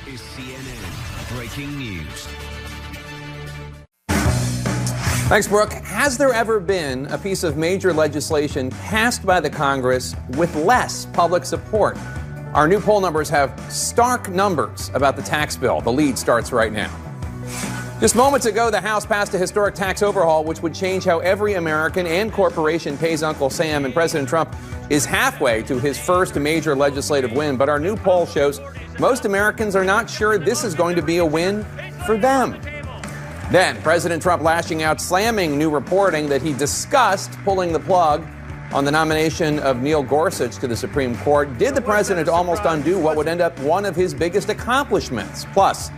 is CNN Breaking News. Thanks, Brooke. Has there ever been a piece of major legislation passed by the Congress with less public support? Our new poll numbers have stark numbers about the tax bill. The lead starts right now. Just moments ago, the House passed a historic tax overhaul, which would change how every American and corporation pays Uncle Sam. And President Trump is halfway to his first major legislative win. But our new poll shows most Americans are not sure this is going to be a win for them. Then, President Trump lashing out, slamming new reporting that he discussed pulling the plug on the nomination of Neil Gorsuch to the Supreme Court. Did the president almost undo what would end up one of his biggest accomplishments? Plus,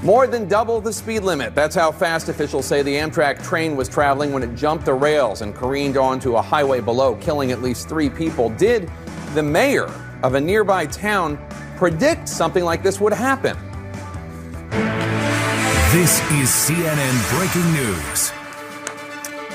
more than double the speed limit. That's how fast officials say the Amtrak train was traveling when it jumped the rails and careened onto a highway below, killing at least 3 people. Did the mayor of a nearby town predict something like this would happen? This is CNN Breaking News.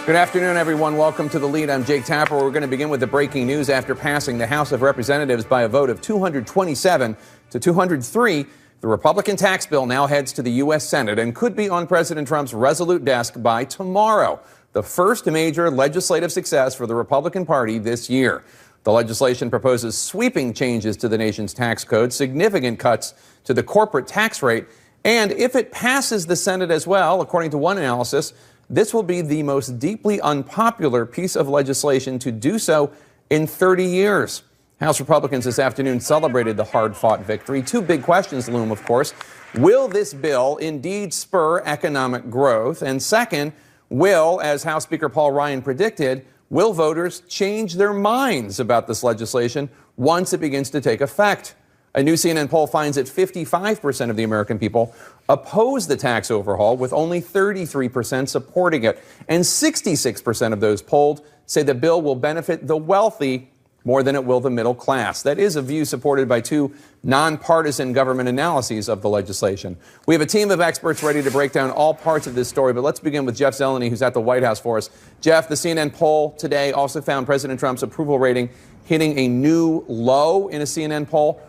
Good afternoon, everyone. Welcome to The Lead. I'm Jake Tapper. We're going to begin with the breaking news. After passing the House of Representatives by a vote of 227 to 203, the Republican tax bill now heads to the U.S. Senate and could be on President Trump's resolute desk by tomorrow, the first major legislative success for the Republican Party this year. The legislation proposes sweeping changes to the nation's tax code, significant cuts to the corporate tax rate, and if it passes the Senate as well, according to one analysis, this will be the most deeply unpopular piece of legislation to do so in 30 years. House Republicans this afternoon celebrated the hard-fought victory. 2 big questions loom, of course. Will this bill indeed spur economic growth? And second, as House Speaker Paul Ryan predicted, will voters change their minds about this legislation once it begins to take effect? A new CNN poll finds that 55% of the American people oppose the tax overhaul, with only 33% supporting it. And 66% of those polled say the bill will benefit the wealthy more than it will the middle class. That is a view supported by 2 nonpartisan government analyses of the legislation. We have a team of experts ready to break down all parts of this story, but let's begin with Jeff Zeleny, who's at the White House for us. Jeff, the CNN poll today also found President Trump's approval rating hitting a new low in a CNN poll.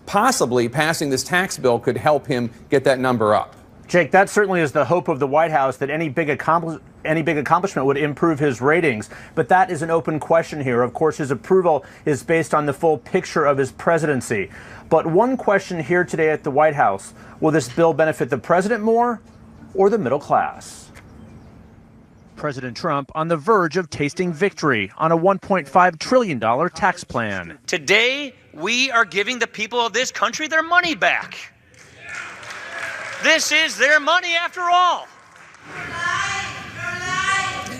Possibly passing this tax bill could help him get that number up. Jake, that certainly is the hope of the White House, that any big accomplishment would improve his ratings. But that is an open question here. Of course, his approval is based on the full picture of his presidency. But one question here today at the White House: will this bill benefit the president more or the middle class? President Trump on the verge of tasting victory on a $1.5 trillion tax plan. Today, we are giving the people of this country their money back. This is their money after all.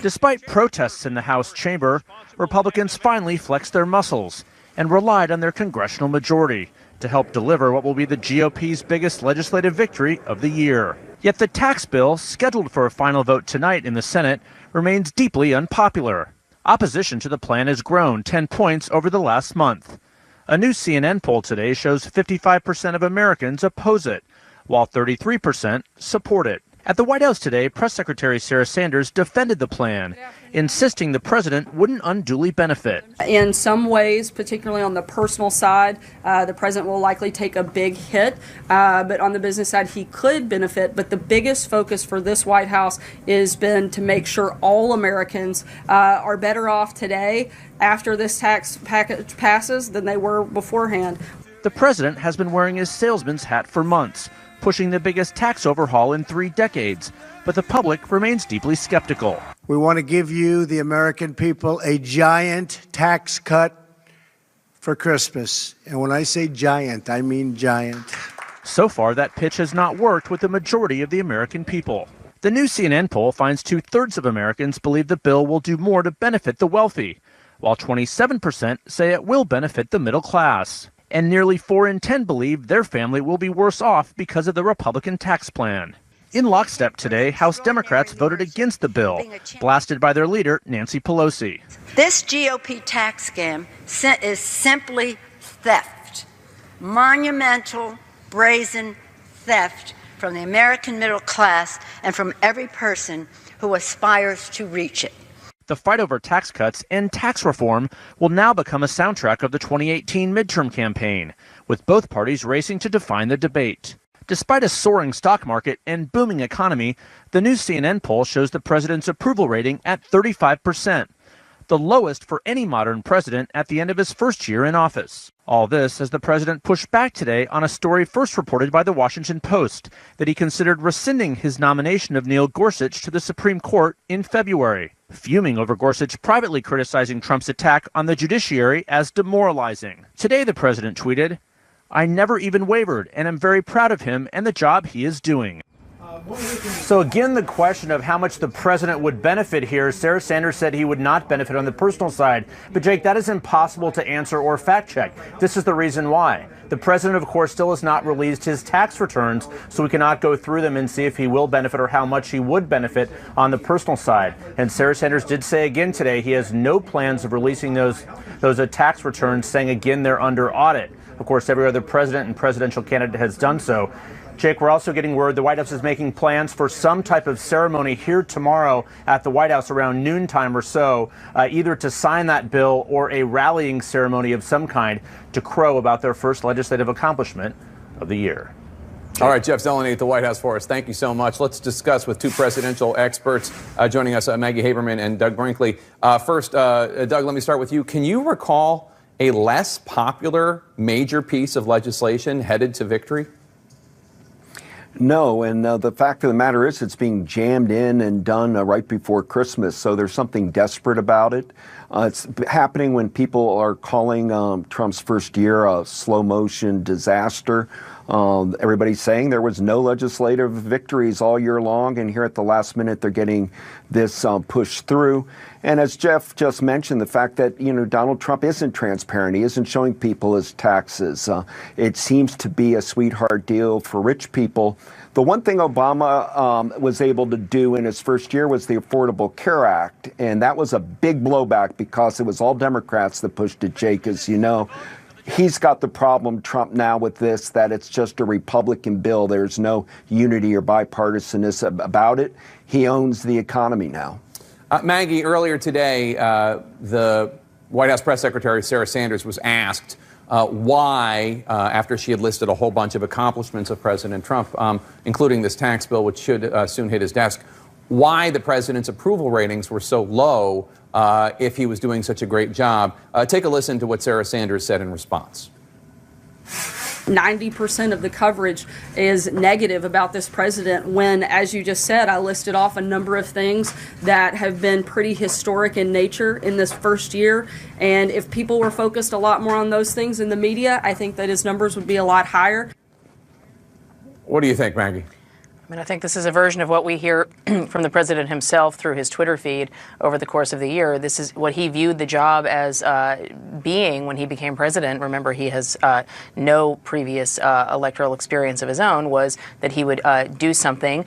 Despite protests in the House chamber, Republicans finally flexed their muscles and relied on their congressional majority to help deliver what will be the GOP's biggest legislative victory of the year. Yet the tax bill, scheduled for a final vote tonight in the Senate, remains deeply unpopular. Opposition to the plan has grown 10 points over the last month. A new CNN poll today shows 55% of Americans oppose it, while 33% support it. At the White House today, Press Secretary Sarah Sanders defended the plan, insisting the president wouldn't unduly benefit. In some ways, particularly on the personal side, the president will likely take a big hit, but on the business side, he could benefit. But the biggest focus for this White House has been to make sure all Americans are better off today after this tax package passes than they were beforehand. The president has been wearing his salesman's hat for months, pushing the biggest tax overhaul in 3 decades, but the public remains deeply skeptical. We want to give you, the American people, a giant tax cut for Christmas. And when I say giant, I mean giant. So far, that pitch has not worked with the majority of the American people. The new CNN poll finds 2/3 of Americans believe the bill will do more to benefit the wealthy, while 27% say it will benefit the middle class. And nearly 4 in 10 believe their family will be worse off because of the Republican tax plan. In lockstep today, House Democrats voted against the bill, blasted by their leader, Nancy Pelosi. This GOP tax scam is simply theft, monumental, brazen theft from the American middle class and from every person who aspires to reach it. The fight over tax cuts and tax reform will now become a soundtrack of the 2018 midterm campaign, with both parties racing to define the debate. Despite a soaring stock market and booming economy, the new CNN poll shows the president's approval rating at 35%, the lowest for any modern president at the end of his first year in office. All this as the president pushed back today on a story first reported by the Washington Post that he considered rescinding his nomination of Neil Gorsuch to the Supreme Court in February, fuming over Gorsuch privately criticizing Trump's attack on the judiciary as demoralizing. Today, the president tweeted, "I never even wavered, and am very proud of him and the job he is doing." So again, the question of how much the president would benefit here, Sarah Sanders said he would not benefit on the personal side. But Jake, that is impossible to answer or fact check. This is the reason why. The president, of course, still has not released his tax returns, so we cannot go through them and see if he will benefit or how much he would benefit on the personal side. And Sarah Sanders did say again today he has no plans of releasing those tax returns, saying again they're under audit. Of course, every other president and presidential candidate has done so. Jake, we're also getting word the White House is making plans for some type of ceremony here tomorrow at the White House around noontime or so, either to sign that bill or a rallying ceremony of some kind to crow about their first legislative accomplishment of the year. Jake. All right, Jeff Zeleny at the White House for us. Thank you so much. Let's discuss with two presidential experts joining us, Maggie Haberman and Doug Brinkley. First, Doug, let me start with you. Can you recall a less popular major piece of legislation headed to victory? No, and the fact of the matter is it's being jammed in and done right before Christmas, so there's something desperate about it. It's happening when people are calling Trump's first year a slow-motion disaster. Everybody's saying there was no legislative victories all year long, and here at the last minute they're getting this pushed through. And as Jeff just mentioned, the fact that Donald Trump isn't transparent, he isn't showing people his taxes. It seems to be a sweetheart deal for rich people. The one thing Obama was able to do in his first year was the Affordable Care Act, and that was a big blowback because it was all Democrats that pushed it, Jake, as you know. He's got the problem, Trump, now with this, that it's just a Republican bill. There's no unity or bipartisaness about it. He owns the economy now. Maggie, earlier today, the White House press secretary, Sarah Sanders, was asked why, after she had listed a whole bunch of accomplishments of President Trump, including this tax bill, which should soon hit his desk, why the president's approval ratings were so low if he was doing such a great job. Take a listen to what Sarah Sanders said in response. 90% of the coverage is negative about this president when, as you just said, I listed off a number of things that have been pretty historic in nature in this first year. And if people were focused a lot more on those things in the media, I think that his numbers would be a lot higher. What do you think, Maggie? I mean, I think this is a version of what we hear from the president himself through his Twitter feed over the course of the year. This is what he viewed the job as being when he became president. Remember, he has no previous electoral experience of his own, was that he would do something,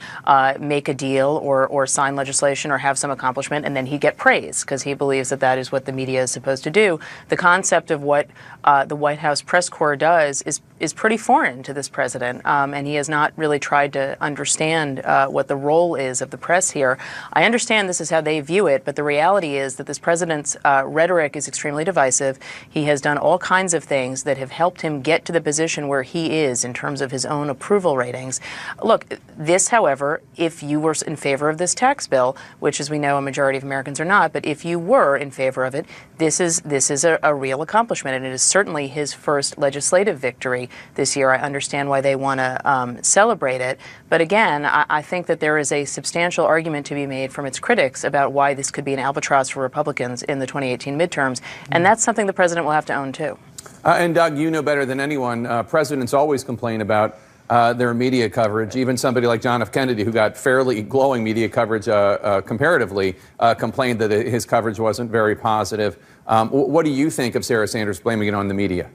make a deal or sign legislation or have some accomplishment, and then he'd get praise because he believes that that is what the media is supposed to do. The concept of what the White House press corps does is pretty foreign to this president, and he has not really tried to understand what the role is of the press here. I understand this is how they view it, but the reality is that this president's rhetoric is extremely divisive. He has done all kinds of things that have helped him get to the position where he is in terms of his own approval ratings. Look, this, however, if you were in favor of this tax bill, which, as we know, a majority of Americans are not, but if you were in favor of it, this is a real accomplishment, and it is certainly his first legislative victory this year. I understand why they want to celebrate it, but again, I think that there is a substantial argument to be made from its critics about why this could be an albatross for Republicans in the 2018 midterms, and that's something the president will have to own, too. And Doug, you know better than anyone, presidents always complain about their media coverage. Even somebody like John F. Kennedy, who got fairly glowing media coverage comparatively, complained that his coverage wasn't very positive. What do you think of Sarah Sanders blaming it on the media?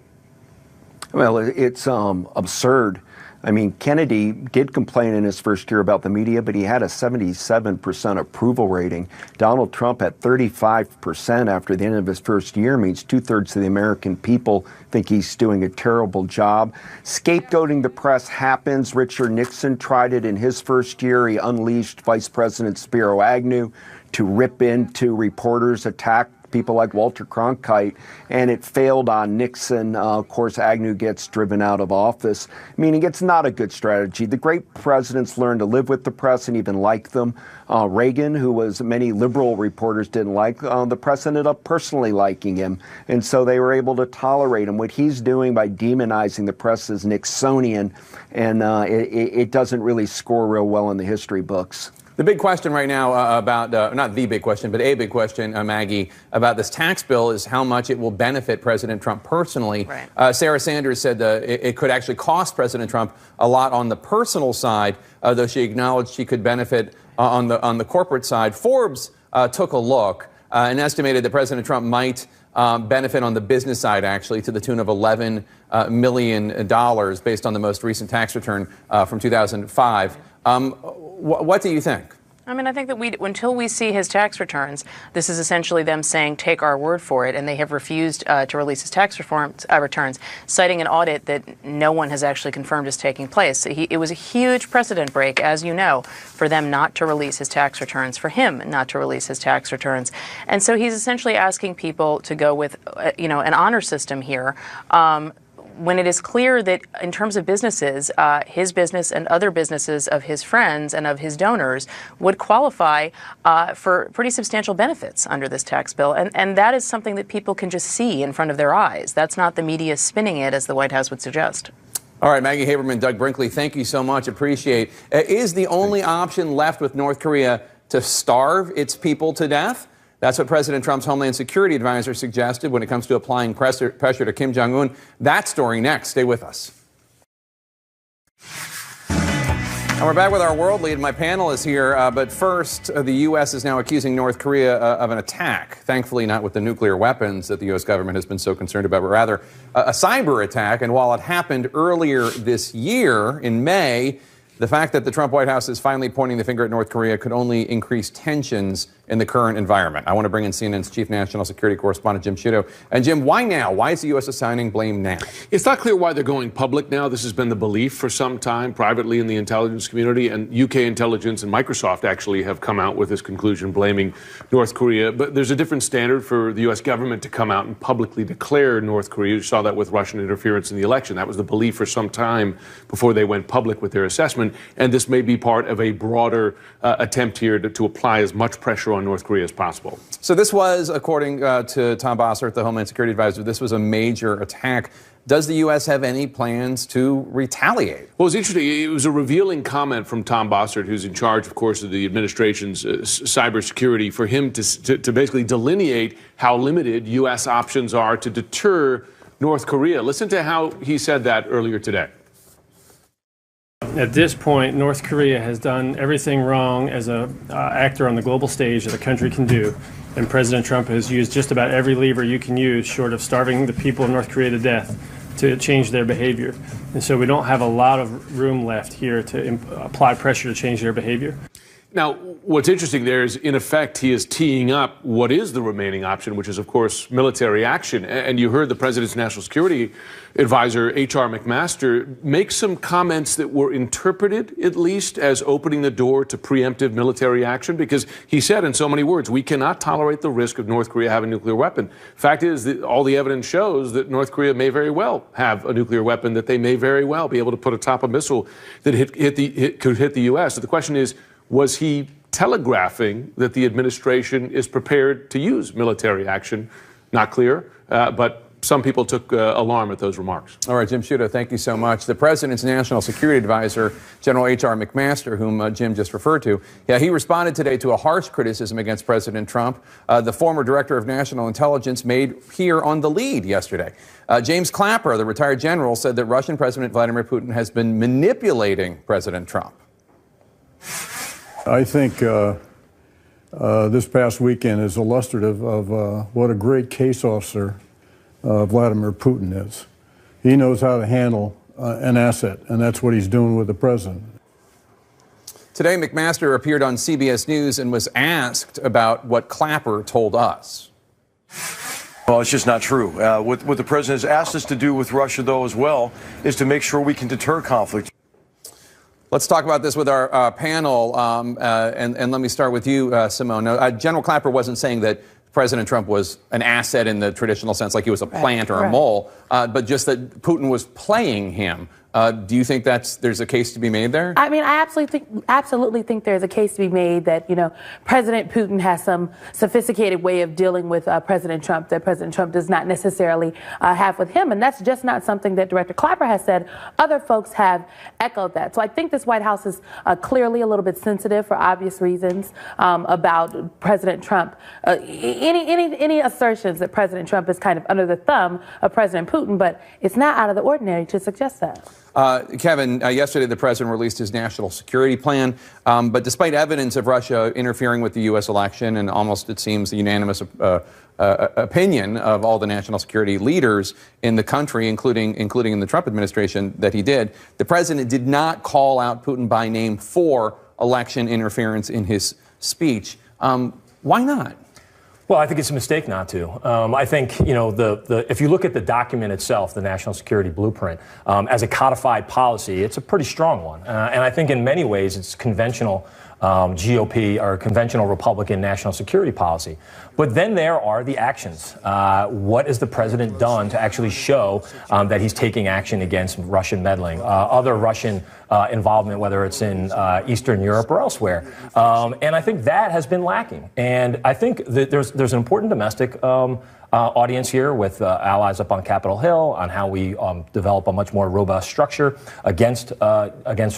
Well, it's absurd. I mean, Kennedy did complain in his first year about the media, but he had a 77% approval rating. Donald Trump at 35% after the end of his first year means 2/3 of the American people think he's doing a terrible job. Scapegoating the press happens. Richard Nixon tried it in his first year. He unleashed Vice President Spiro Agnew to rip into reporters, attack people like Walter Cronkite, and it failed on Nixon. Of course, Agnew gets driven out of office, meaning it's not a good strategy. The great presidents learned to live with the press and even like them. Reagan, who was many liberal reporters didn't like, the press ended up personally liking him, and so they were able to tolerate him. What he's doing by demonizing the press is Nixonian, and it doesn't really score real well in the history books. The big question right now about, not the big question, but a big question, Maggie, about this tax bill is how much it will benefit President Trump personally. Right. Sarah Sanders said it could actually cost President Trump a lot on the personal side, though she acknowledged she could benefit on the corporate side. Forbes took a look and estimated that President Trump might benefit on the business side, actually, to the tune of $11 million based on the most recent tax return from 2005. What do you think? I mean, I think that until we see his tax returns, this is essentially them saying, take our word for it, and they have refused to release his tax returns, citing an audit that no one has actually confirmed is taking place. It was a huge precedent break, as you know, for them not to release his tax returns, for him not to release his tax returns. And so he's essentially asking people to go with, an honor system here. When it is clear that in terms of businesses, his business and other businesses of his friends and of his donors would qualify for pretty substantial benefits under this tax bill. And that is something that people can just see in front of their eyes. That's not the media spinning it as the White House would suggest. All right, Maggie Haberman, Doug Brinkley, thank you so much. Appreciate it. Is the only option left with North Korea to starve its people to death? That's what President Trump's Homeland Security advisor suggested when it comes to applying pressure to Kim Jong-un. That story next. Stay with us. And we're back with our world lead. My panel is here. But first, the U.S. is now accusing North Korea of an attack. Thankfully, not with the nuclear weapons that the U.S. government has been so concerned about, but rather a cyber attack. And while it happened earlier this year in May, the fact that the Trump White House is finally pointing the finger at North Korea could only increase tensions in the current environment. I want to bring in CNN's chief national security correspondent, Jim Sciutto. And Jim, why now? Why is the U.S. assigning blame now? It's not clear why they're going public now. This has been the belief for some time privately in the intelligence community, and UK intelligence and Microsoft actually have come out with this conclusion, blaming North Korea. But there's a different standard for the U.S. government to come out and publicly declare North Korea. You saw that with Russian interference in the election. That was the belief for some time before they went public with their assessment. And this may be part of a broader attempt here to apply as much pressure on North Korea as possible. So this was, according to Tom Bossert, the Homeland Security advisor, this was a major attack. Does the U.S. have any plans to retaliate? Well, it's interesting. It was a revealing comment from Tom Bossert, who's in charge, of course, of the administration's cybersecurity, for him to basically delineate how limited U.S. options are to deter North Korea. Listen to how he said that earlier today. At this point, North Korea has done everything wrong as an actor on the global stage that a country can do. And President Trump has used just about every lever you can use, short of starving the people of North Korea to death, to change their behavior. And so we don't have a lot of room left here to apply pressure to change their behavior. Now, what's interesting there is, in effect, he is teeing up what is the remaining option, which is, of course, military action. And you heard the president's national security advisor, H.R. McMaster, make some comments that were interpreted, at least, as opening the door to preemptive military action, because he said in so many words, we cannot tolerate the risk of North Korea having a nuclear weapon. Fact is that all the evidence shows that North Korea may very well have a nuclear weapon, that they may very well be able to put atop a missile that could hit the U.S. So the question is, was he telegraphing that the administration is prepared to use military action? Not clear, but some people took alarm at those remarks. All right, Jim Sciutto, thank you so much. The president's national security advisor, General H.R. McMaster, whom Jim just referred to, he responded today to a harsh criticism against President Trump. The former director of national intelligence made here on The Lead yesterday. James Clapper, the retired general, said that Russian President Vladimir Putin has been manipulating President Trump. I think this past weekend is illustrative of what a great case officer Vladimir Putin is. He knows how to handle an asset, and that's what he's doing with the president. Today, McMaster appeared on CBS News and was asked about what Clapper told us. Well, it's just not true. What the president has asked us to do with Russia, though, as well, is to make sure we can deter conflict. Let's talk about this with our panel, and let me start with you, Simone. General Clapper wasn't saying that President Trump was an asset in the traditional sense, like he was a plant or a mole, but just that Putin was playing him. Do you think there's a case to be made there? I mean, I absolutely think there's a case to be made that, President Putin has some sophisticated way of dealing with President Trump that President Trump does not necessarily have with him. And that's just not something that Director Clapper has said. Other folks have echoed that. So I think this White House is clearly a little bit sensitive for obvious reasons about President Trump. Any assertions that President Trump is kind of under the thumb of President Putin, but it's not out of the ordinary to suggest that. Kevin, yesterday the president released his national security plan, but despite evidence of Russia interfering with the U.S. election and almost, it seems, the unanimous opinion of all the national security leaders in the country, including in the Trump administration, that he did, the president did not call out Putin by name for election interference in his speech. Why not? Well, I think it's a mistake not to. I think, if you look at the document itself, the National Security Blueprint, as a codified policy, it's a pretty strong one. And I think in many ways it's conventional GOP or conventional Republican national security policy. But then there are the actions. What has the president done to actually show that he's taking action against Russian meddling, other Russian involvement, whether it's in Eastern Europe or elsewhere? And I think that has been lacking. And I think that there's an important domestic audience here with allies up on Capitol Hill on how we develop a much more robust structure against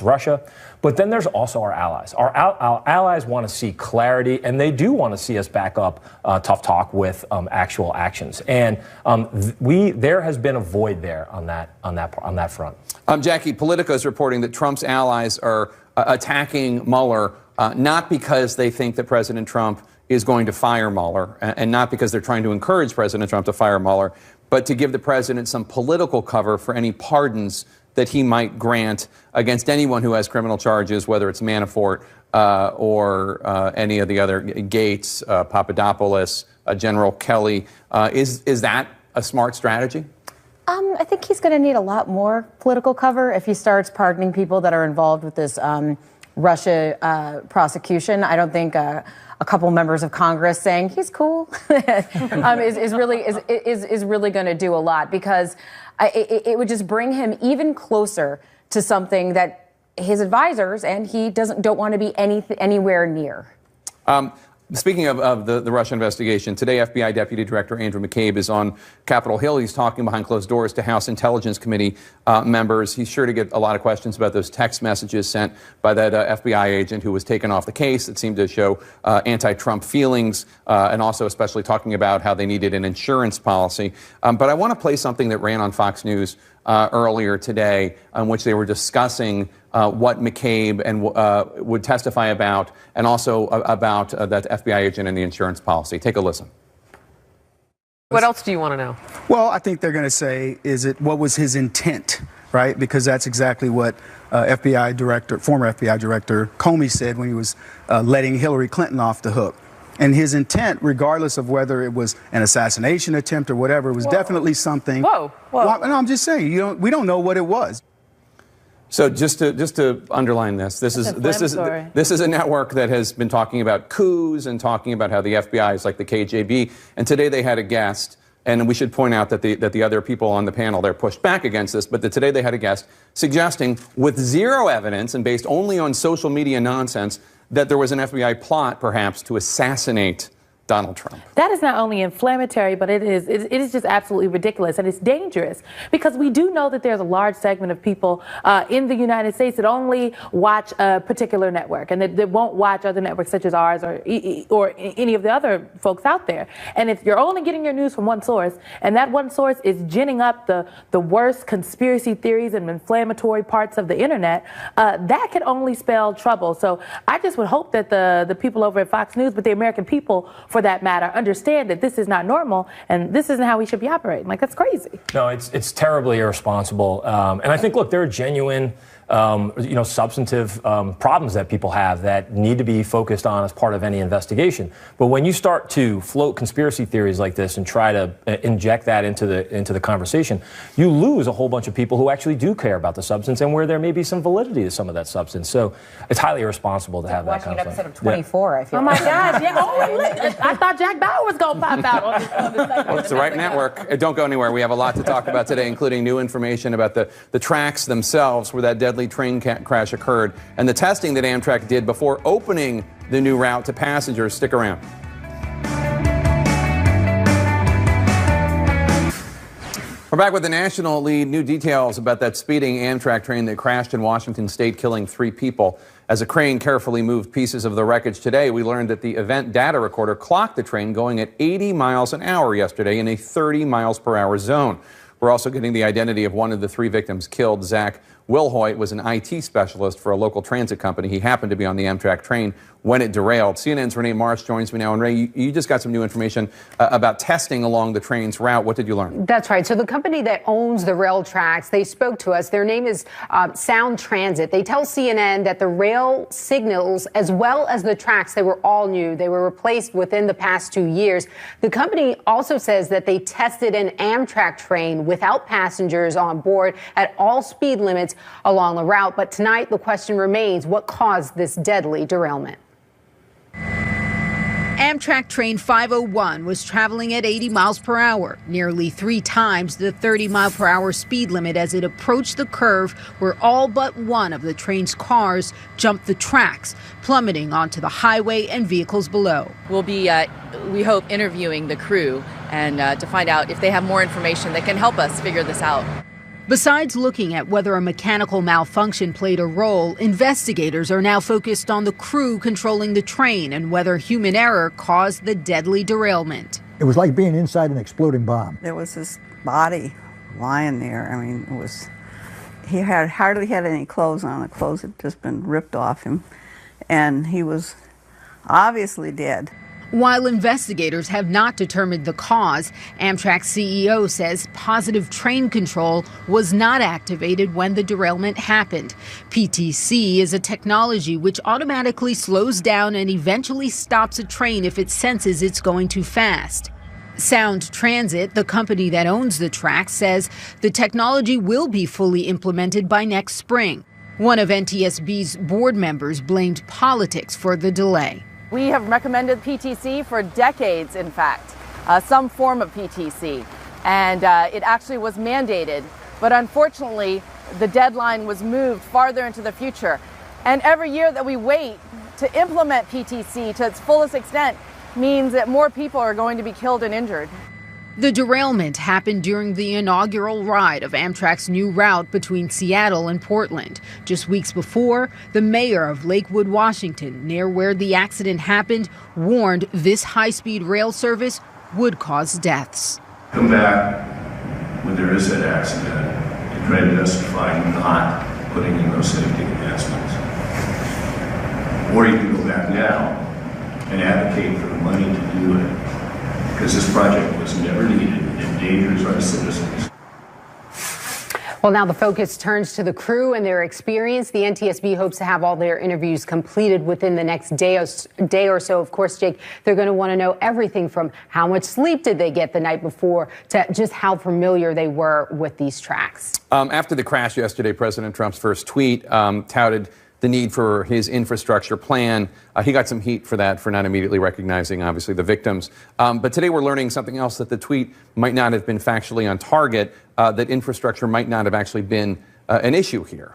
Russia. But then there's also our allies. Our allies want to see clarity, and they do want to see us back up tough talk with actual actions. And there has been a void there on that front. Jackie, Politico is reporting that Trump's allies are attacking Mueller not because they think that President Trump is going to fire Mueller, and not because they're trying to encourage President Trump to fire Mueller, but to give the president some political cover for any pardons that he might grant against anyone who has criminal charges, whether it's Manafort or any of the other Gates, Papadopoulos, General Kelly. Is that a smart strategy? I think he's going to need a lot more political cover if he starts pardoning people that are involved with this Russia prosecution. I don't think a couple members of Congress saying he's cool is really going to do a lot, because it would just bring him even closer to something that his advisors and he don't want to be anywhere near. Speaking of the Russia investigation, today FBI Deputy Director Andrew McCabe is on Capitol Hill. He's talking behind closed doors to House Intelligence Committee members. He's sure to get a lot of questions about those text messages sent by that FBI agent who was taken off the case that seemed to show anti-Trump feelings, and also especially talking about how they needed an insurance policy. But I want to play something that ran on Fox News earlier today, in which they were discussing what McCabe would testify about, and also about that FBI agent and the insurance policy. Take a listen. What else do you want to know? Well, I think they're going to say, what was his intent, right? Because that's exactly what former FBI Director Comey said when he was letting Hillary Clinton off the hook. And his intent, regardless of whether it was an assassination attempt or whatever, was definitely something. Whoa. Well, no, I'm just saying, we don't know what it was. So just to underline this is a network that has been talking about coups and talking about how the FBI is like the KGB. And today they had a guest, and we should point out that the other people on the panel there pushed back against this, but that today they had a guest suggesting, with zero evidence and based only on social media nonsense, that there was an FBI plot perhaps to assassinate Donald Trump. That is not only inflammatory, but it is just absolutely ridiculous, and it's dangerous, because we do know that there's a large segment of people in the United States that only watch a particular network, and that won't watch other networks such as ours or any of the other folks out there. And if you're only getting your news from one source, and that one source is ginning up the worst conspiracy theories and inflammatory parts of the internet, that can only spell trouble. So I just would hope that the people over at Fox News, but the American people, for that matter, understand that this is not normal and this isn't how we should be operating. Like, that's crazy. No, it's terribly irresponsible. And I think, look, there are genuine, substantive problems that people have that need to be focused on as part of any investigation. But when you start to float conspiracy theories like this and try to inject that into the conversation, you lose a whole bunch of people who actually do care about the substance and where there may be some validity to some of that substance. So it's highly irresponsible to have that kind of watching an episode of 24, I feel. Oh my gosh! Yeah. Oh, I thought Jack Bauer was gonna pop out on this. Well, it's the right network. Don't go anywhere. We have a lot to talk about today, including new information about the tracks themselves where that deadly train crash occurred and the testing that Amtrak did before opening the new route to passengers. Stick around. We're back with the national lead. New details about that speeding Amtrak train that crashed in Washington state, killing 3 people. As a crane carefully moved pieces of the wreckage today, we learned that the event data recorder clocked the train going at 80 miles an hour yesterday in a 30 miles per hour zone. We're also getting the identity of one of the 3 victims killed. Zach Wilhoit was an IT specialist for a local transit company. He happened to be on the Amtrak train when it derailed. CNN's Renee Marsh joins me now. And Ray, you just got some new information about testing along the train's route. What did you learn? That's right. So the company that owns the rail tracks, they spoke to us. Their name is Sound Transit. They tell CNN that the rail signals, as well as the tracks, they were all new. They were replaced within the past 2 years. The company also says that they tested an Amtrak train without passengers on board at all speed limits along the route. But tonight, the question remains, what caused this deadly derailment? Amtrak train 501 was traveling at 80 miles per hour, nearly 3 times the 30-mile-per-hour speed limit as it approached the curve where all but one of the train's cars jumped the tracks, plummeting onto the highway and vehicles below. We'll be, we hope, interviewing the crew and to find out if they have more information that can help us figure this out. Besides looking at whether a mechanical malfunction played a role, investigators are now focused on the crew controlling the train and whether human error caused the deadly derailment. It was like being inside an exploding bomb. There was this body lying there. I mean, he hardly had any clothes on. The clothes had just been ripped off him, and he was obviously dead. While investigators have not determined the cause, Amtrak's CEO says positive train control was not activated when the derailment happened. PTC is a technology which automatically slows down and eventually stops a train if it senses it's going too fast. Sound Transit, the company that owns the track, says the technology will be fully implemented by next spring. One of NTSB's board members blamed politics for the delay. We have recommended PTC for decades, in fact, some form of PTC, and it actually was mandated. But unfortunately, the deadline was moved farther into the future. And every year that we wait to implement PTC to its fullest extent means that more people are going to be killed and injured. The derailment happened during the inaugural ride of Amtrak's new route between Seattle and Portland. Just weeks before, the mayor of Lakewood, Washington, near where the accident happened, warned this high-speed rail service would cause deaths. Come back when there is that accident and try to justify not putting in those safety enhancements. Or you can go back now and advocate for the money to do it. Because this project was never needed and endangers our citizens. Well, now the focus turns to the crew and their experience. The NTSB hopes to have all their interviews completed within the next day or so. Of course, Jake, they're going to want to know everything from how much sleep did they get the night before to just how familiar they were with these tracks. After the crash yesterday, President Trump's first tweet touted the need for his infrastructure plan. He got some heat for that, for not immediately recognizing, obviously, the victims. But today we're learning something else, that the tweet might not have been factually on target, that infrastructure might not have actually been an issue here.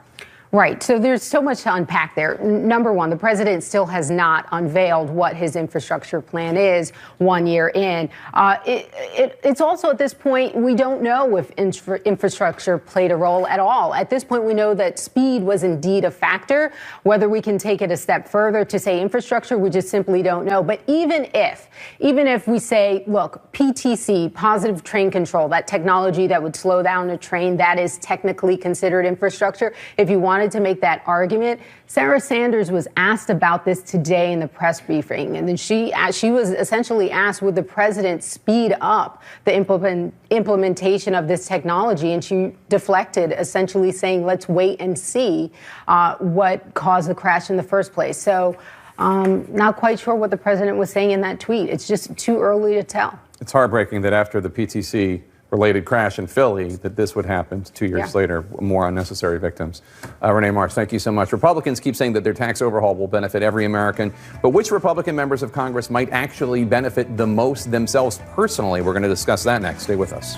Right. So there's so much to unpack there. Number one, the president still has not unveiled what his infrastructure plan is 1 year in. It's also at this point, we don't know if infrastructure played a role at all. At this point, we know that speed was indeed a factor. Whether we can take it a step further to say infrastructure, we just simply don't know. But even if we say, look, PTC, positive train control, that technology that would slow down a train, that is technically considered infrastructure. If you want wanted to make that argument. Sarah Sanders was asked about this today in the press briefing, and then she was essentially asked, would the president speed up the implementation of this technology? And she deflected, essentially saying, let's wait and see what caused the crash in the first place. So not quite sure what the president was saying in that tweet. It's just too early to tell. It's heartbreaking that after the PTC-related crash in Philly, that this would happen 2 years later, more unnecessary victims. Renee Marsh, thank you so much. Republicans keep saying that their tax overhaul will benefit every American, but which Republican members of Congress might actually benefit the most themselves personally? We're going to discuss that next. Stay with us.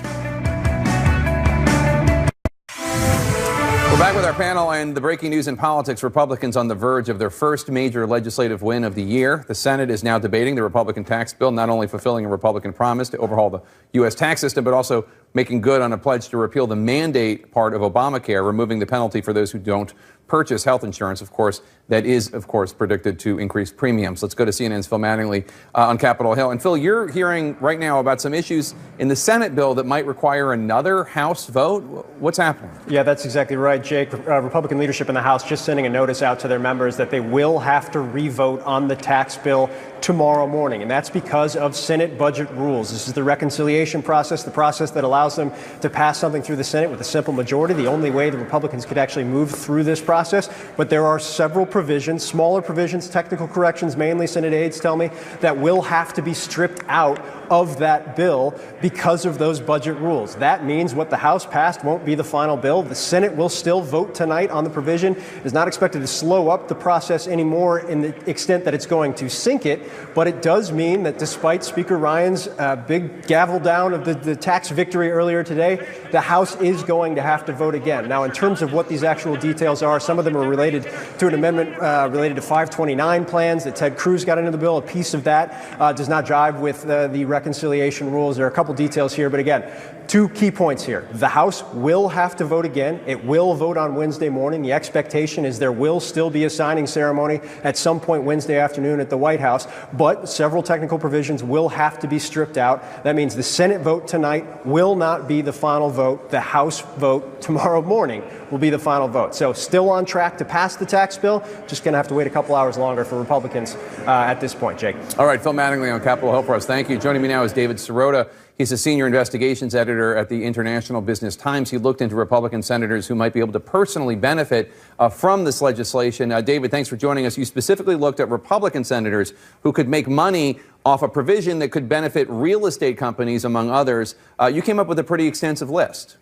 We're back with our panel and the breaking news in politics. Republicans on the verge of their first major legislative win of the year. The Senate is now debating the Republican tax bill, not only fulfilling a Republican promise to overhaul the U.S. tax system, but also making good on a pledge to repeal the mandate part of Obamacare, removing the penalty for those who don't purchase health insurance. Of course, that is, of course, predicted to increase premiums. Let's go to CNN's Phil Mattingly on Capitol Hill. And Phil, you're hearing right now about some issues in the Senate bill that might require another House vote. What's happening? Yeah, that's exactly right, Jake. Republican leadership in the House just sending a notice out to their members that they will have to re-vote on the tax bill tomorrow morning, and that's because of Senate budget rules. This is the reconciliation process, the process that allows them to pass something through the Senate with a simple majority, the only way the Republicans could actually move through this process. But there are several provisions, smaller provisions, technical corrections, mainly Senate aides tell me, that will have to be stripped out of that bill because of those budget rules. That means what the House passed won't be the final bill. The Senate will still vote tonight on the provision. It is not expected to slow up the process anymore in the extent that it's going to sink it, but it does mean that despite Speaker Ryan's big gavel down of the tax victory earlier today, the House is going to have to vote again. Now, in terms of what these actual details are, some of them are related to an amendment related to 529 plans that Ted Cruz got into the bill. A piece of that does not jive with the reconciliation rules. There are a couple details here, but again, two key points here. The House will have to vote again. It will vote on Wednesday morning. The expectation is there will still be a signing ceremony at some point Wednesday afternoon at the White House, but several technical provisions will have to be stripped out. That means the Senate vote tonight will not be the final vote. The House vote tomorrow morning will be the final vote. So still on track to pass the tax bill. Just going to have to wait a couple hours longer for Republicans at this point, Jake. All right, Phil Mattingly on Capitol Hill for us. Thank you. Joining me now is David Sirota. He's a senior investigations editor at the International Business Times. He looked into Republican senators who might be able to personally benefit from this legislation. David, thanks for joining us. You specifically looked at Republican senators who could make money off a provision that could benefit real estate companies, among others. You came up with a pretty extensive list.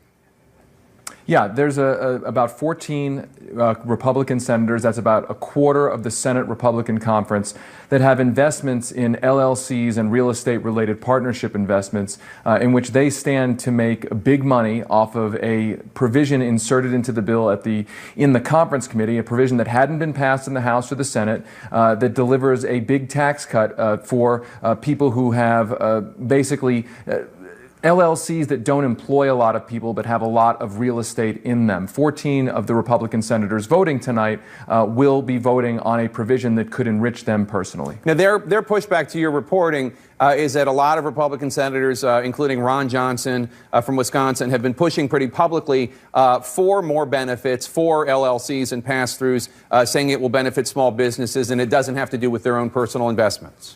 Yeah, there's about 14 Republican senators, that's about a quarter of the Senate Republican Conference, that have investments in LLCs and real estate-related partnership investments in which they stand to make big money off of a provision inserted into the bill in the conference committee, a provision that hadn't been passed in the House or the Senate, that delivers a big tax cut for people who have basically LLCs that don't employ a lot of people but have a lot of real estate in them. 14 of the Republican senators voting tonight will be voting on a provision that could enrich them personally. Now, their pushback to your reporting is that a lot of Republican senators, including Ron Johnson from Wisconsin, have been pushing pretty publicly for more benefits for LLCs and pass-throughs, saying it will benefit small businesses and it doesn't have to do with their own personal investments.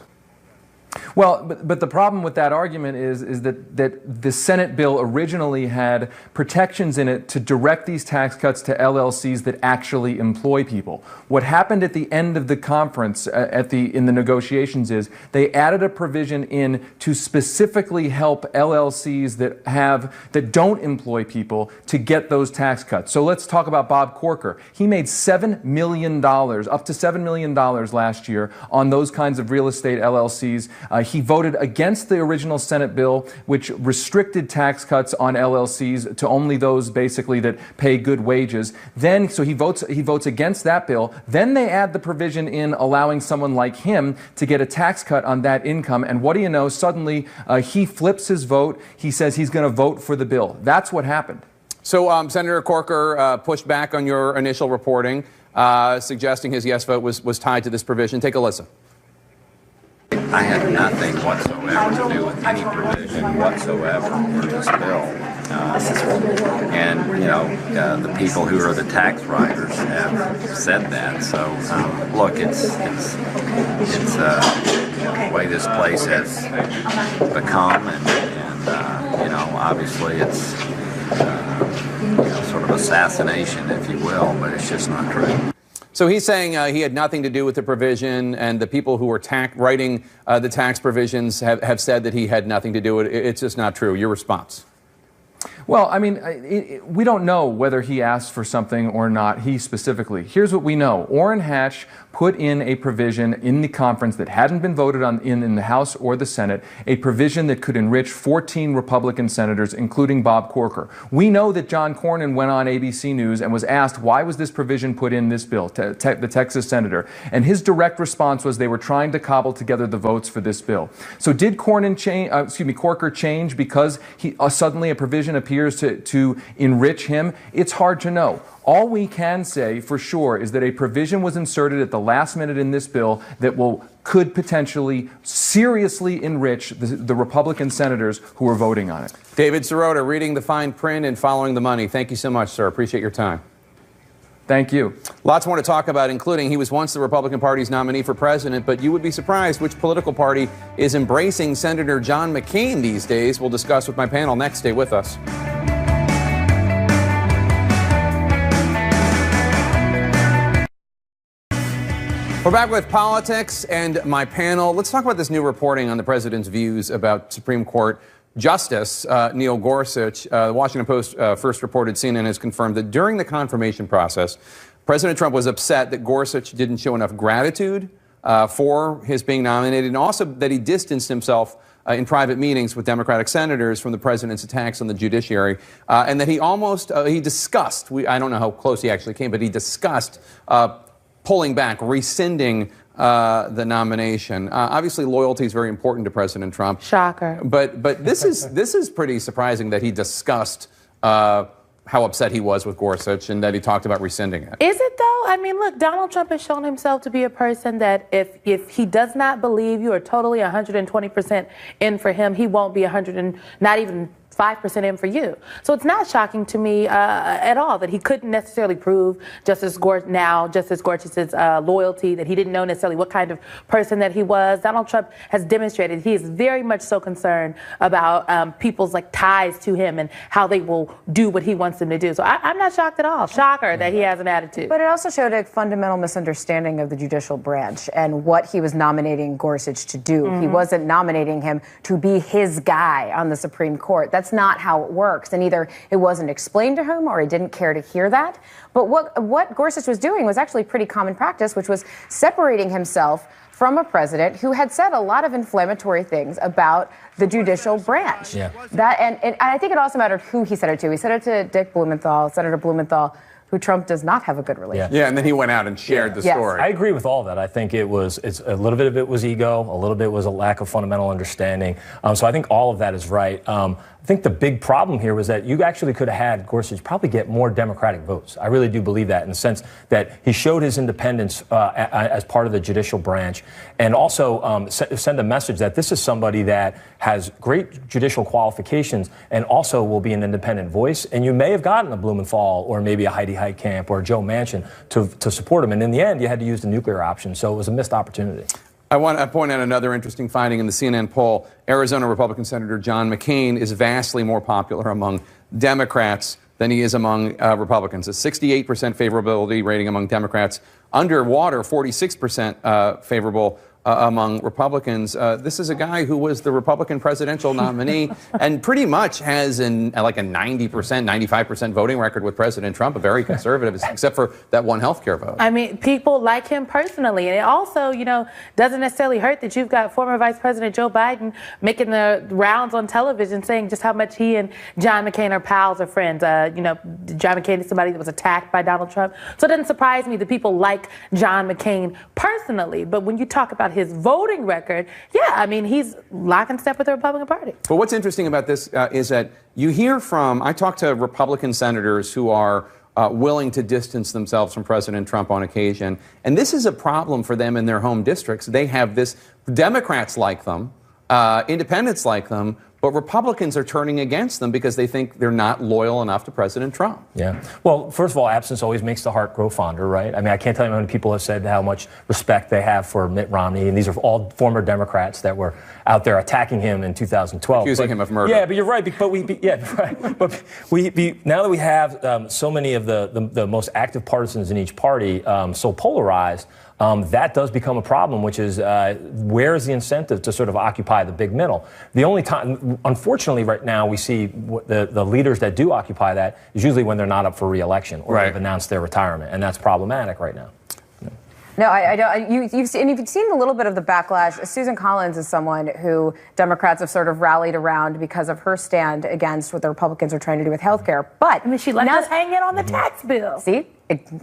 Well, but the problem with that argument is that the Senate bill originally had protections in it to direct these tax cuts to LLCs that actually employ people. What happened at the end of the conference in the negotiations is they added a provision in to specifically help LLCs that don't employ people to get those tax cuts. So let's talk about Bob Corker. He made $7 million, up to $7 million last year on those kinds of real estate LLCs. He voted against the original Senate bill, which restricted tax cuts on LLCs to only those basically that pay good wages. So he votes against that bill. Then they add the provision in allowing someone like him to get a tax cut on that income. And what do you know? Suddenly he flips his vote. He says he's going to vote for the bill. That's what happened. So Senator Corker pushed back on your initial reporting, suggesting his yes vote was tied to this provision. Take a listen. I had nothing whatsoever to do with any provision whatsoever for this bill. And, you know, the people who are the tax writers have said that. So, look, it's the way this place has become, and you know, obviously it's sort of assassination, if you will, but it's just not true. So he's saying he had nothing to do with the provision, and the people who were writing the tax provisions have said that he had nothing to do with it. It's just not true. Your response? Well, I mean, we don't know whether he asked for something or not, he specifically. Here's what we know. Orrin Hatch put in a provision in the conference that hadn't been voted on in the House or the Senate, a provision that could enrich 14 Republican senators, including Bob Corker. We know that John Cornyn went on ABC News and was asked, why was this provision put in this bill, the Texas senator? And his direct response was they were trying to cobble together the votes for this bill. So did Corker change because he suddenly a provision appears to enrich him? It's hard to know. All we can say for sure is that a provision was inserted at the last minute in this bill that could potentially seriously enrich the Republican senators who are voting on it. David Sirota, reading the fine print and following the money. Thank you so much, sir. Appreciate your time. Thank you. Lots more to talk about, including he was once the Republican Party's nominee for president, but you would be surprised which political party is embracing Senator John McCain these days. We'll discuss with my panel next. Stay with us. We're back with politics and my panel. Let's talk about this new reporting on the president's views about Supreme Court Justice Neil Gorsuch. The Washington Post first reported CNN has confirmed that during the confirmation process, President Trump was upset that Gorsuch didn't show enough gratitude for his being nominated, and also that he distanced himself in private meetings with Democratic senators from the president's attacks on the judiciary, and that he discussed, I don't know how close he actually came, but he discussed pulling back, rescinding the nomination. Obviously, loyalty is very important to President Trump. Shocker. But this is pretty surprising that he discussed how upset he was with Gorsuch and that he talked about rescinding it. Is it though? I mean, look, Donald Trump has shown himself to be a person that if he does not believe you are totally 120% in for him, he won't be not even 5% in for you. So it's not shocking to me at all that he couldn't necessarily prove Justice Gorsuch's loyalty, that he didn't know necessarily what kind of person that he was. Donald Trump has demonstrated he is very much so concerned about people's ties to him and how they will do what he wants them to do. So I'm not shocked at all. Shocker that he has an attitude. But it also showed a fundamental misunderstanding of the judicial branch and what he was nominating Gorsuch to do. He wasn't nominating him to be his guy on the Supreme Court. That's not how it works. And either it wasn't explained to him or he didn't care to hear that. But what Gorsuch was doing was actually pretty common practice, which was separating himself from a president who had said a lot of inflammatory things about the judicial branch. Yeah. And I think it also mattered who he said it to. He said it to Dick Blumenthal, Senator Blumenthal, who Trump does not have a good relationship. Yeah, and then he went out and shared the story. I agree with all that. I think it's a little bit of it was ego, a little bit was a lack of fundamental understanding. So I think all of that is right. I think the big problem here was that you actually could have had Gorsuch probably get more Democratic votes. I really do believe that, in the sense that he showed his independence as part of the judicial branch, and also send a message that this is somebody that has great judicial qualifications and also will be an independent voice. And you may have gotten a Blumenthal or maybe a Heidi Heitkamp or Joe Manchin to support him. And in the end, you had to use the nuclear option. So it was a missed opportunity. I want to point out another interesting finding in the CNN poll. Arizona Republican Senator John McCain is vastly more popular among Democrats than he is among Republicans. A 68% favorability rating among Democrats. Underwater, 46% favorable among Republicans. This is a guy who was the Republican presidential nominee and pretty much has a 90%, 95% voting record with President Trump, a very conservative, except for that one healthcare vote. I mean, people like him personally. And it also, doesn't necessarily hurt that you've got former Vice President Joe Biden making the rounds on television saying just how much he and John McCain are pals or friends. John McCain is somebody that was attacked by Donald Trump. So it doesn't surprise me that people like John McCain personally. But when you talk about his voting record, he's lock and step with the Republican Party. But what's interesting about this is that you hear I talk to Republican senators who are willing to distance themselves from President Trump on occasion, and this is a problem for them in their home districts. They have this, Democrats like them, independents like them, but Republicans are turning against them because they think they're not loyal enough to President Trump. Yeah. Well, first of all, absence always makes the heart grow fonder, right? I mean, I can't tell you how many people have said how much respect they have for Mitt Romney, and these are all former Democrats that were out there attacking him in 2012. Accusing him of murder. Yeah, but you're right. But now that we have so many of the most active partisans in each party so polarized, that does become a problem, which is where is the incentive to sort of occupy the big middle? The only time, unfortunately, right now we see the leaders that do occupy that is usually when they're not up for re-election or they've announced their retirement, and that's problematic right now. No, I don't. You've seen a little bit of the backlash. Susan Collins is someone who Democrats have sort of rallied around because of her stand against what the Republicans are trying to do with health care. But I mean, she let us hang in on the tax bill. See?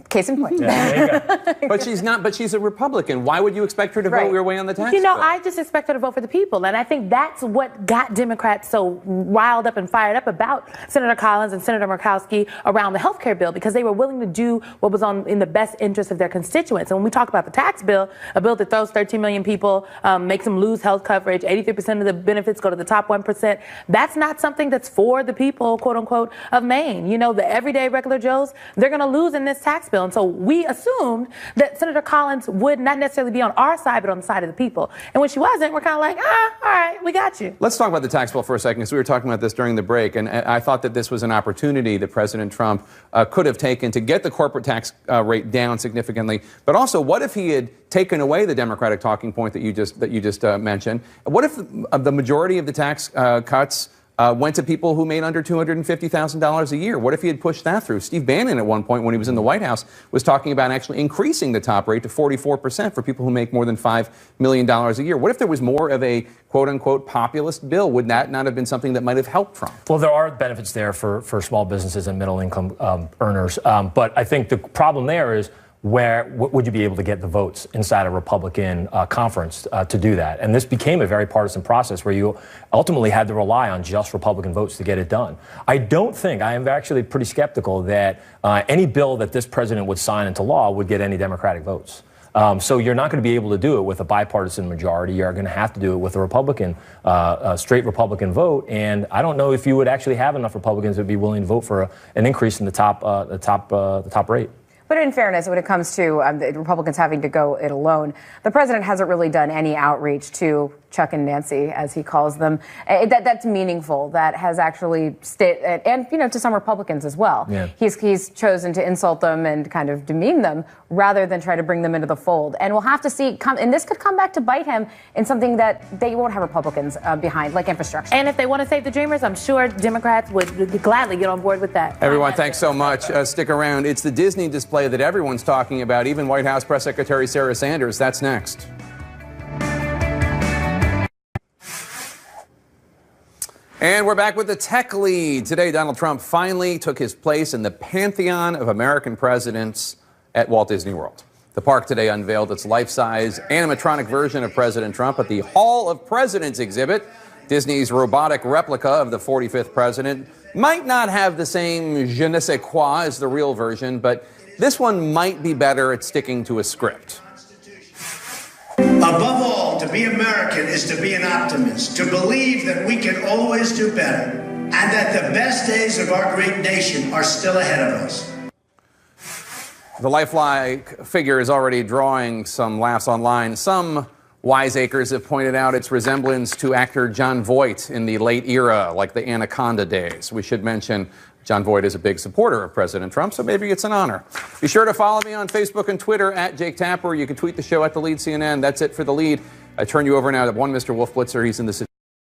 Case in point. But she's not. But she's a Republican. Why would you expect her to vote your way on the tax bill? I just expect her to vote for the people, and I think that's what got Democrats so riled up and fired up about Senator Collins and Senator Murkowski around the health care bill, because they were willing to do what was in the best interest of their constituents. And when we talk about the tax bill, a bill that throws 13 million people, makes them lose health coverage, 83% of the benefits go to the top 1%. That's not something that's for the people, quote unquote, of Maine. You know, the everyday regular Joes, they're going to lose in this tax bill. And so we assumed that Senator Collins would not necessarily be on our side, but on the side of the people. And when she wasn't, we're kind of like, all right, we got you. Let's talk about the tax bill for a second, because we were talking about this during the break, and I thought that this was an opportunity that President Trump could have taken to get the corporate tax rate down significantly. But also, what if he had taken away the Democratic talking point that you just mentioned? What if the majority of the tax cuts went to people who made under $250,000 a year? What if he had pushed that through? Steve Bannon, at one point when he was in the White House, was talking about actually increasing the top rate to 44% for people who make more than $5 million a year. What if there was more of a quote-unquote populist bill? Would that not have been something that might have helped Trump? Well, there are benefits there for small businesses and middle-income earners. But I think the problem there is, where would you be able to get the votes inside a Republican conference to do that? And this became a very partisan process where you ultimately had to rely on just Republican votes to get it done. I am actually pretty skeptical that any bill that this president would sign into law would get any Democratic votes. So you're not going to be able to do it with a bipartisan majority. You're going to have to do it with a Republican, straight Republican vote. And I don't know if you would actually have enough Republicans that would be willing to vote for an increase in the top rate. But in fairness, when it comes to the Republicans having to go it alone, the president hasn't really done any outreach to Chuck and Nancy, as he calls them. That's meaningful. That has actually stayed, and to some Republicans as well. Yeah. He's chosen to insult them and kind of demean them rather than try to bring them into the fold. And we'll have to see. And this could come back to bite him in something that they won't have Republicans behind, like infrastructure. And if they want to save the Dreamers, I'm sure Democrats would gladly get on board with that. Everyone, thanks so much. Stick around. It's the Disney display that everyone's talking about, even White House Press Secretary Sarah Sanders. That's next. And we're back with the tech lead. Today, Donald Trump finally took his place in the pantheon of American presidents at Walt Disney World. The park today unveiled its life-size animatronic version of President Trump at the Hall of Presidents exhibit. Disney's robotic replica of the 45th president might not have the same je ne sais quoi as the real version, but this one might be better at sticking to a script. Above all, to be American is to be an optimist, to believe that we can always do better, and that the best days of our great nation are still ahead of us. The lifelike figure is already drawing some laughs online. Some wiseacres have pointed out its resemblance to actor Jon Voight in the late era, like the Anaconda days. We should mention Jon Voight is a big supporter of President Trump, so maybe it's an honor. Be sure to follow me on Facebook and Twitter at Jake Tapper. You can tweet the show at The Lead CNN. That's it for The Lead. I turn you over now to one Mr. Wolf Blitzer. He's in the